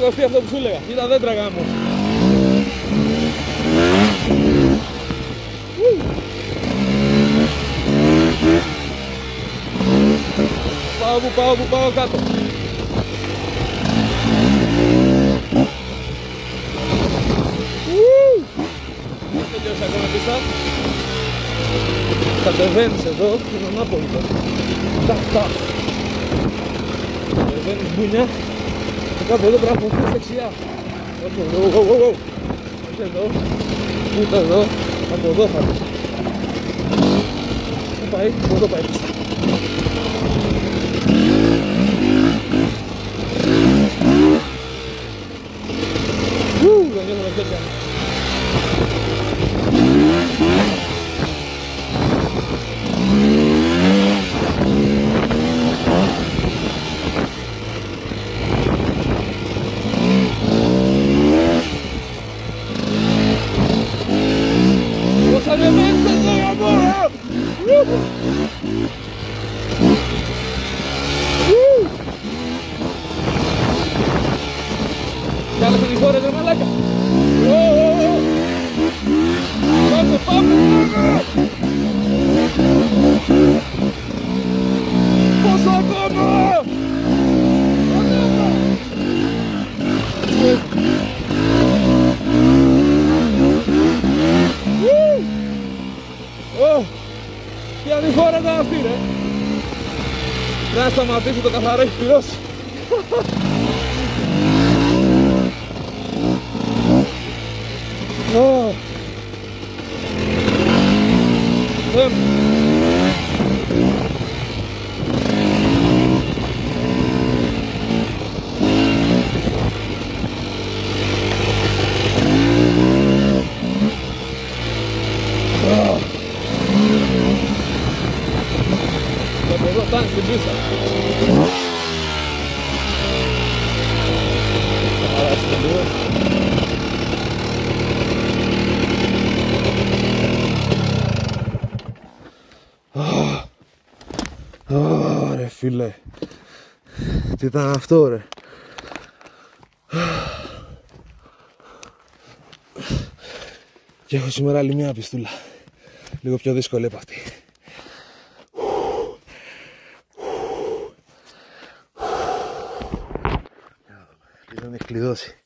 ακουστεί αυτό που σου έλεγα. Κοίτα δέντρα γάμο. Πάω που πάω κάτω. Τελειώσει ακόμα πίστα. Κατεβαίνεις εδώ, είναι ανάποδο. Ταφ. Κατεβαίνεις μπουνιά. Και κάπου εδώ πρέπει να χωθείς δεξιά. Όχι εδώ, ούτε εδώ, από εδώ θα πεις. Πού πάει, από εδώ πάει πίστα. Δεν γίνομαι τέτοια. Κι άλλα την χώρα, ρε μαλάκα. Πάμε. Πόσο ακόμα. Τι ανηφόρα ήταν αυτή, ρε. Να σταματήσει, το καθαρό έχει πληρώσει. Από εδώ φτάνει στην πίστα. Ρε φίλε, τι ήταν αυτό, ρε. Και έχω σήμερα άλλη μια πιστούλα, λίγο πιο δύσκολη από αυτή. Δεν έχει κλειδώσει.